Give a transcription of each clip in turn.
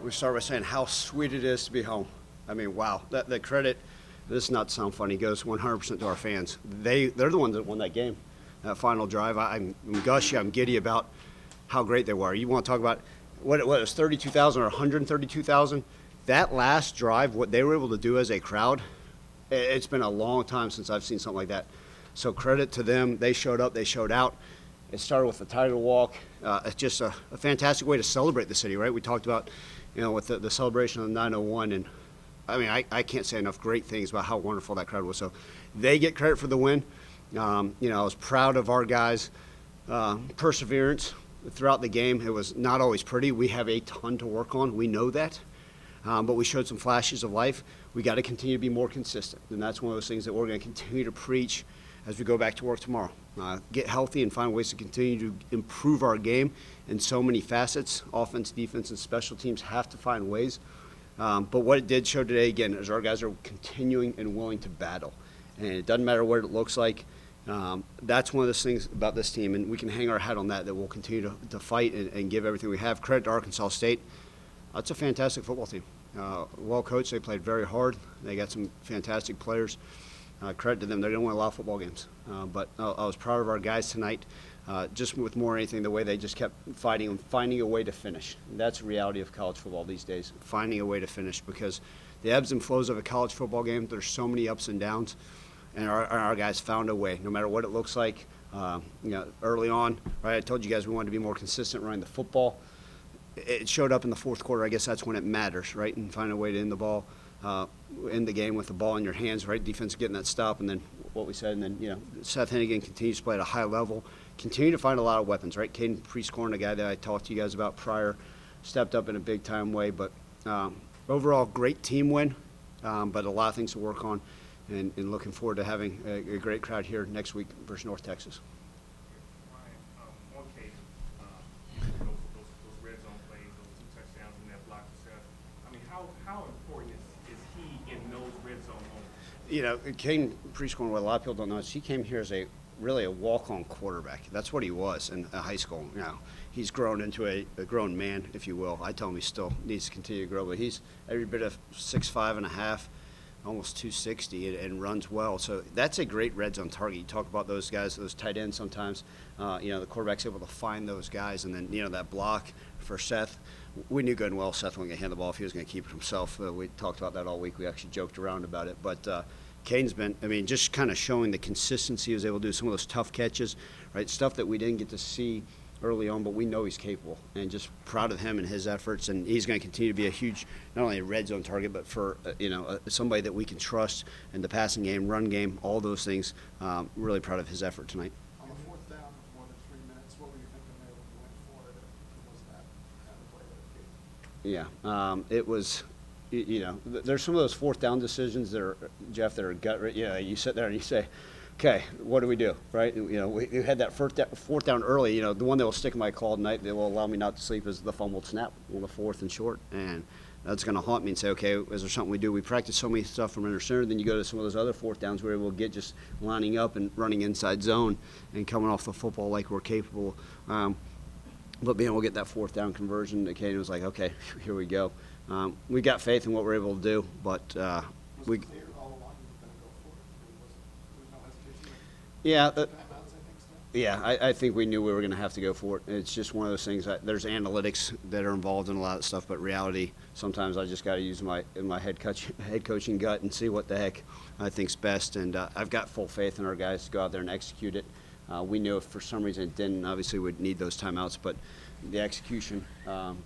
we start by saying how sweet it is to be home. I mean, wow, the credit, this is not to sound funny, goes 100% to our fans. They're the ones that won that game, that final drive. I'm gushy, I'm giddy about how great they were. You want to talk about what it was, 32,000 or 132,000? That last drive, what they were able to do as a crowd, it's been a long time since I've seen something like that. So credit to them. They showed up, they showed out. It started with the title walk. It's just a fantastic way to celebrate the city, right? We talked about, with the celebration of the 901, and I mean, I can't say enough great things about how wonderful that crowd was. So they get credit for the win. I was proud of our guys' perseverance throughout the game. It was not always pretty. We have a ton to work on. We know that. But we showed some flashes of life. We got to continue to be more consistent. And that's one of those things that we're going to continue to preach as we go back to work tomorrow. Get healthy and find ways to continue to improve our game in so many facets. Offense, defense, and special teams have to find ways. But what it did show today, again, is our guys are continuing and willing to battle. And it doesn't matter what it looks like. That's one of those things about this team, and we can hang our hat on that we'll continue to fight and give everything we have. Credit to Arkansas State. It's a fantastic football team. Well coached. They played very hard. They got some fantastic players. Credit to them. They didn't win a lot of football games. But I was proud of our guys tonight, just with more than anything, the way they just kept fighting and finding a way to finish. That's the reality of college football these days, finding a way to finish, because the ebbs and flows of a college football game, there's so many ups and downs, and our guys found a way, no matter what it looks like. Early on, right, I told you guys we wanted to be more consistent running the football. It showed up in the fourth quarter. I guess that's when it matters, right? And find a way to end the ball, in the game with the ball in your hands, right? Defense getting that stop, and then what we said, and then Seth Hennigan continues to play at a high level. Continue to find a lot of weapons, right? Caden Prieskorn, the guy that I talked to you guys about prior, stepped up in a big time way. But overall, great team win, but a lot of things to work on, and looking forward to having a great crowd here next week versus North Texas. How important is he in those red zone moments? Caden Prieskorn, what a lot of people don't know is he came here as really a walk-on quarterback. That's what he was in high school. He's grown into a grown man, if you will. I tell him he still needs to continue to grow, but he's every bit of 6'5.5", almost 260, and runs well. So that's a great red zone target. You talk about those guys, those tight ends sometimes. The quarterback's able to find those guys, and then that block for Seth. We knew good and well Seth wasn't going to hand the ball if he was going to keep it himself. We talked about that all week. We actually joked around about it. But Caden's been, just kind of showing the consistency he was able to do some of those tough catches, right? Stuff that we didn't get to see early on, but we know he's capable. And just proud of him and his efforts. And he's going to continue to be a huge, not only a red zone target, but for, somebody that we can trust in the passing game, run game, all those things. Really proud of his effort tonight. On the fourth down with more than 3 minutes, what were you thinking there when you went for it? Was that kind of play that Yeah, it was, there's some of those fourth down decisions that are, Jeff, that are gut, you sit there and you say, okay, what do we do, right? We had that fourth down early. The one that will stick in my call tonight that will allow me not to sleep is the fumbled snap on the fourth and short, and that's going to haunt me and say, okay, is there something we do? We practice so many stuff from under center, then you go to some of those other fourth downs where we'll get just lining up and running inside zone and coming off the football like we're capable. But being able to get that fourth down conversion, Caden was like, okay, here we go. We got faith in what we're able to do, but we. clear all along you were going to go for it? There was no hesitation? Yeah. Timeouts, I think, still? Yeah, I think we knew we were going to have to go for it. It's just one of those things that there's analytics that are involved in a lot of stuff, but reality, sometimes I just got to use my head coaching gut and see what the heck I think's best. And I've got full faith in our guys to go out there and execute it. We knew if for some reason it didn't, obviously we'd need those timeouts, but the execution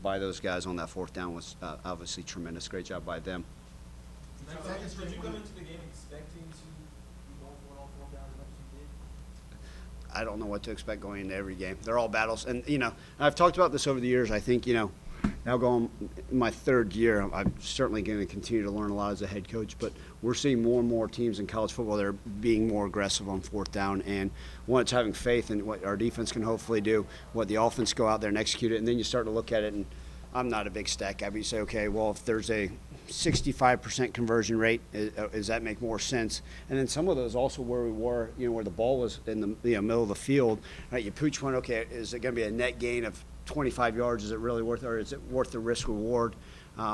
by those guys on that fourth down was obviously tremendous. Great job by them. Did you come into the game expecting to be going for it all 4 downs as much as you did? I don't know what to expect going into every game. They're all battles. And, I've talked about this over the years. I think, now going in my third year, I'm certainly going to continue to learn a lot as a head coach, but we're seeing more and more teams in college football that are being more aggressive on fourth down. And one, it's having faith in what our defense can hopefully do, what the offense go out there and execute it. And then you start to look at it, and I'm not a big stat guy, but you say, okay, well, if there's a 65% conversion rate, does that make more sense? And then some of those also where we were, where the ball was in the middle of the field, right? You pooch one, okay, is it going to be a net gain of 25 yards, is it really worth it, or is it worth the risk reward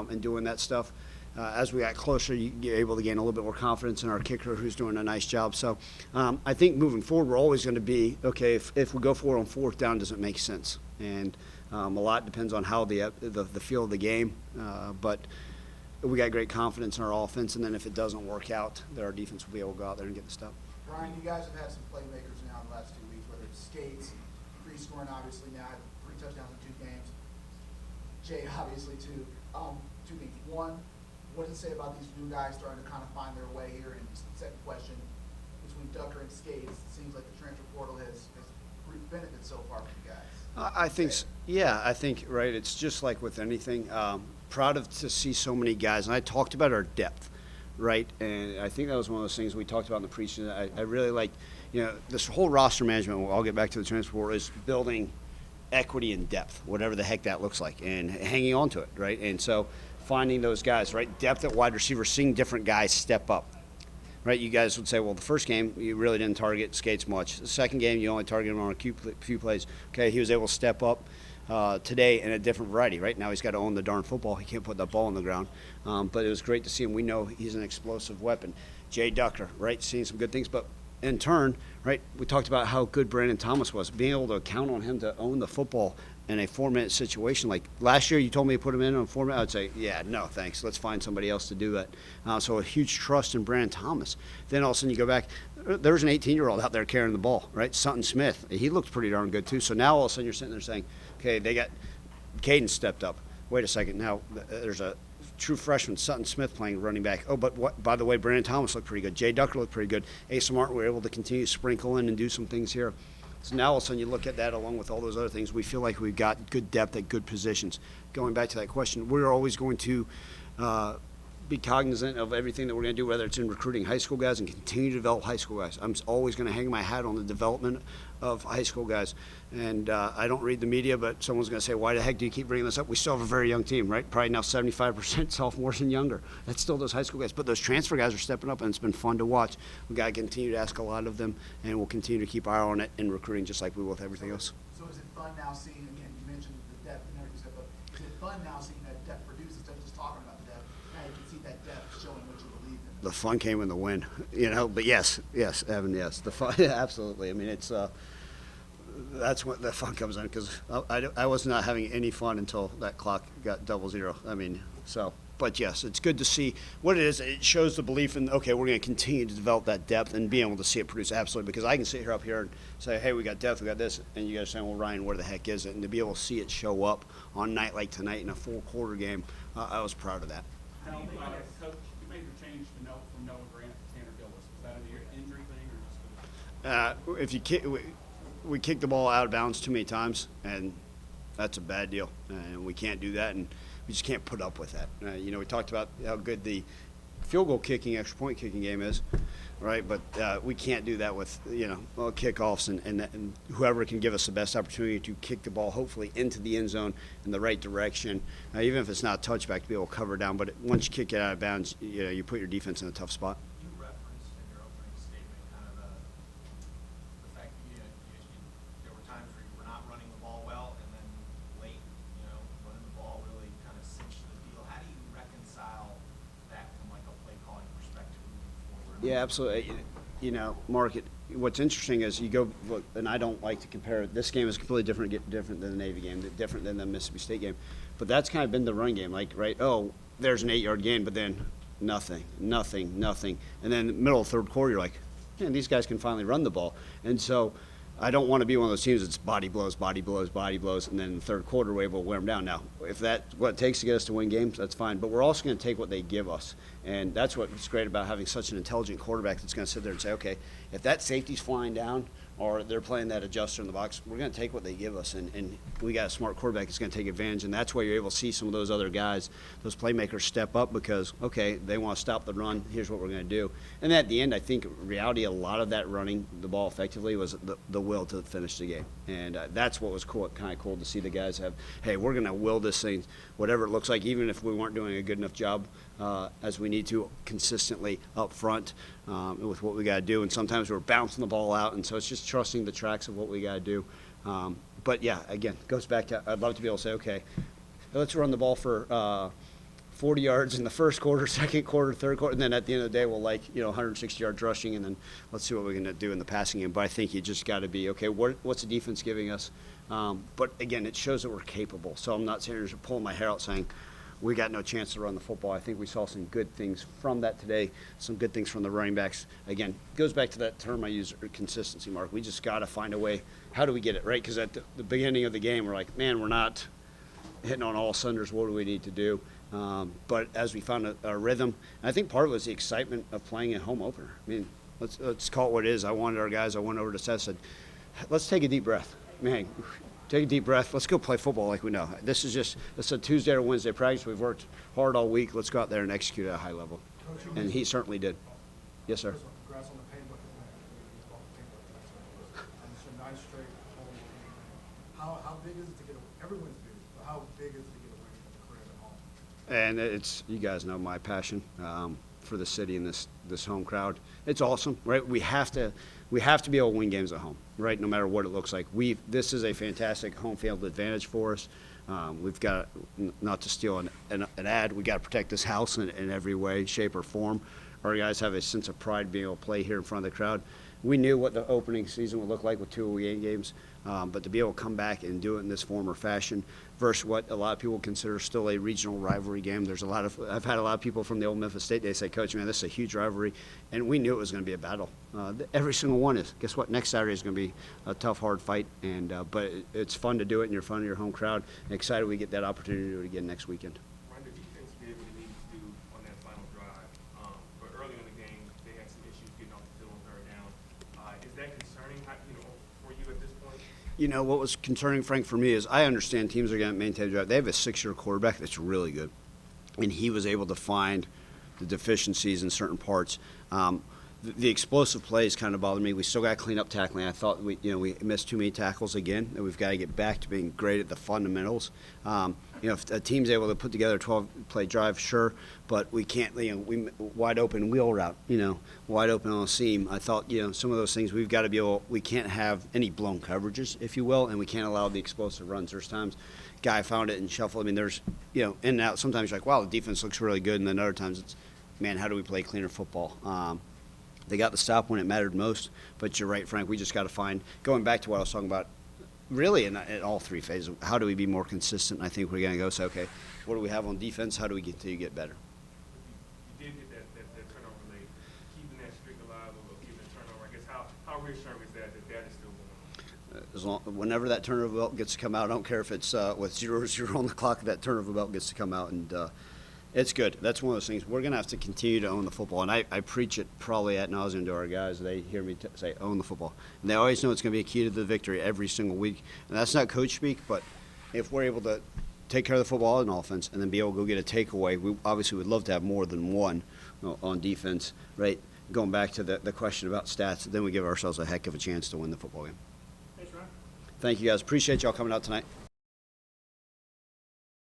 in doing that stuff? As we got closer, you're able to gain a little bit more confidence in our kicker, who's doing a nice job. So I think moving forward, we're always going to be, okay, if we go for it on fourth down, does it make sense? And a lot depends on how the feel of the game. But we got great confidence in our offense, and then if it doesn't work out, then our defense will be able to go out there and get the stop. Ryan, you guys have had some playmakers now in the last 2 weeks, whether it's Skates, free scoring obviously now, 3 touchdowns in 2 games. Jay, obviously, too. 2 things. One, what does it say about these new guys starting to kind of find their way here? And second question, between Ducker and Skates, it seems like the transfer portal has reaped benefits so far for you guys. I think, I think, right, it's just like with anything. Proud to see so many guys, and I talked about our depth, right? And I think that was one of those things we talked about in the preseason. I really like, this whole roster management, I'll get back to the transfer portal, is building equity and depth, whatever the heck that looks like, and hanging on to it, right? And so finding those guys, right? Depth at wide receiver, seeing different guys step up, right? You guys would say, well, the first game, you really didn't target Skates much. The second game, you only targeted him on a few plays. Okay, he was able to step up today in a different variety, right? Now he's got to own the darn football. He can't put that ball on the ground. But it was great to see him. We know he's an explosive weapon. Jay Ducker, right? Seeing some good things. But in turn, right, we talked about how good Brandon Thomas was. Being able to count on him to own the football in a 4-minute situation. Like last year, you told me to put him in on 4 minutes. I'd say, yeah, no, thanks. Let's find somebody else to do that. So a huge trust in Brandon Thomas. Then all of a sudden you go back, there's an 18-year-old out there carrying the ball, right? Sutton Smith. He looked pretty darn good too. So now all of a sudden you're sitting there saying, okay, they got Caden stepped up. Wait a second. Now there's a true freshman, Sutton Smith, playing running back. Oh, but by the way, Brandon Thomas looked pretty good. Jay Ducker looked pretty good. Asa Martin, we were able to continue to sprinkle in and do some things here. So now all of a sudden you look at that along with all those other things, we feel like we've got good depth at good positions. Going back to that question, we're always going to be cognizant of everything that we're going to do, whether it's in recruiting high school guys and continue to develop high school guys. I'm always going to hang my hat on the development of high school guys. And I don't read the media, but someone's going to say, why the heck do you keep bringing this up? We still have a very young team, right? Probably now 75% sophomores and younger. That's still those high school guys. But those transfer guys are stepping up, and it's been fun to watch. We've got to continue to ask a lot of them, and we'll continue to keep our eye on it in recruiting just like we will with everything else. So is it fun now seeing, again, you mentioned the depth and everything, but is it fun now seeing that depth produce instead of just talking about the depth? Now you can see that depth showing what you believe in. The fun came in the win, but yes, Evan, yes. The fun, absolutely. I mean, it's that's when the fun comes in, because I was not having any fun until that clock got 00. I mean, so, but yes, it's good to see what it is. It shows the belief in, okay, we're going to continue to develop that depth and be able to see it produce, absolutely, because I can sit here up here and say, hey, we got depth, we got this, and you guys are saying, well, Ryan, where the heck is it? And to be able to see it show up on a night like tonight in a full quarter game, I was proud of that. How do you coach, you made the change to from Noah Grant to Tanner Gillis. Was that an injury thing or just If you we kicked the ball out of bounds too many times, and that's a bad deal, and we can't do that, and we just can't put up with that. We talked about how good the field goal kicking, extra point kicking game is, right? But we can't do that with kickoffs and whoever can give us the best opportunity to kick the ball, hopefully into the end zone in the right direction, even if it's not a touchback, to be able to cover down. But once you kick it out of bounds, you put your defense in a tough spot. You referenced in your opening statement kind of the fact that there were times where you were not running the ball well, and then late, running the ball really kind of cinched the deal. How do you reconcile that from like a play calling perspective moving forward? Yeah, absolutely. Mark, what's interesting is you go look, and I don't like to compare. This game is completely different than the Navy game, different than the Mississippi State game. But that's kind of been the run game, like, right? Oh, there's an 8-yard gain, but then nothing. And then in the middle of the third quarter, you're like, man, these guys can finally run the ball. And so I don't want to be one of those teams that's body blows, and then in the third quarter we're able to wear them down. Now, if that's what it takes to get us to win games, that's fine. But we're also going to take what they give us. And that's what's great about having such an intelligent quarterback that's going to sit there and say, okay, if that safety's flying down or they're playing that adjuster in the box, we're going to take what they give us. And we got a smart quarterback that's going to take advantage. And that's why you're able to see some of those other guys, those playmakers, step up because, okay, they want to stop the run. Here's what we're going to do. And at the end, I think reality, a lot of that running the ball effectively was the will to finish the game. And that's what was cool, kind of cool to see the guys have, hey, we're going to will this thing, whatever it looks like, even if we weren't doing a good enough job as we need to consistently up front with what we got to do. And sometimes we're bouncing the ball out, and so it's just trusting the tracks of what we got to do. But yeah, again, goes back to I'd love to be able to say, okay, let's run the ball for 40 yards in the first quarter, second quarter, third quarter, and then at the end of the day, we'll 160 yards rushing, and then let's see what we're going to do in the passing game. But I think you just got to be, okay, what's the defense giving us? But again, it shows that we're capable. So I'm not sitting here just pulling my hair out saying we got no chance to run the football. I think we saw some good things from that today, some good things from the running backs. Again, goes back to that term I use, consistency, Mark. We just got to find a way. How do we get it right? Because at the beginning of the game, we're like, man, we're not hitting on all cylinders. What do we need to do? But as we found a rhythm, and I think part of it was the excitement of playing a home opener. I mean, let's call it what it is. I wanted our guys. I went over to Seth, said, let's take a deep breath. Man, take a deep breath. Let's go play football like we know. This is a Tuesday or Wednesday practice. We've worked hard all week. Let's go out there and execute at a high level. And he certainly did. Yes, sir. Congrats on the paint bucket, man. It's a nice straight home game. How big is it to get a, everyone's big, but how big is it to get a win from the crib at home? And it's, you guys know my passion for the city and this home crowd. It's awesome, right? We have to be able to win games at home, right? No matter what it looks like. This is a fantastic home field advantage for us. We've got, not to steal an ad, we got to protect this house in every way, shape, or form. Our guys have a sense of pride being able to play here in front of the crowd. We knew what the opening season would look like with 2 away games, but to be able to come back and do it in this form or fashion versus what a lot of people consider still a regional rivalry game. I've had a lot of people from the old Memphis State Day say, Coach, man, this is a huge rivalry, and we knew it was going to be a battle. Every single one is. Guess what? Next Saturday is going to be a tough, hard fight, but it's fun to do it in your front of your home crowd. And excited we get that opportunity to do it again next weekend. Ryan, the defense did what it needed to do on that final drive, but early in the game, they had some issues getting off the field on third down. Is that concerning, for you at this point? You know, what was concerning, Frank, for me is I understand teams are going to maintain the drive. They have a 6-year quarterback that's really good, and he was able to find the deficiencies in certain parts. The explosive plays kind of bothered me. We still got to clean up tackling. I thought we missed too many tackles again, and we've got to get back to being great at the fundamentals. If a team's able to put together a 12-play drive, sure, but we can't. We wide open wheel route, wide open on a seam. I thought, some of those things we've got to be able. We can't have any blown coverages, if you will, and we can't allow the explosive runs. There's times, guy found it and shuffled. I mean, there's in and out. Sometimes you're like, wow, the defense looks really good, and then other times it's, man, how do we play cleaner football? They got the stop when it mattered most, but you're right, Frank. We just got to find, going back to what I was talking about, really in all three phases, how do we be more consistent? I think we're going to go say, okay, what do we have on defense? How do we get better? You did get that turnover late, keeping that streak alive or keeping the turnover. I guess how reassuring is that is still going on? Whenever that turnover belt gets to come out, I don't care if it's with 0-0 on the clock, that turnover belt gets to come out, and it's good. That's one of those things. We're going to have to continue to own the football, and I preach it probably ad nauseum to our guys. They hear me say, own the football. And they always know it's going to be a key to the victory every single week. And that's not coach speak, but if we're able to take care of the football on offense and then be able to go get a takeaway, we obviously would love to have more than one on defense, right? Going back to the question about stats, then we give ourselves a heck of a chance to win the football game. Thanks, Ryan. Thank you, guys. Appreciate y'all coming out tonight.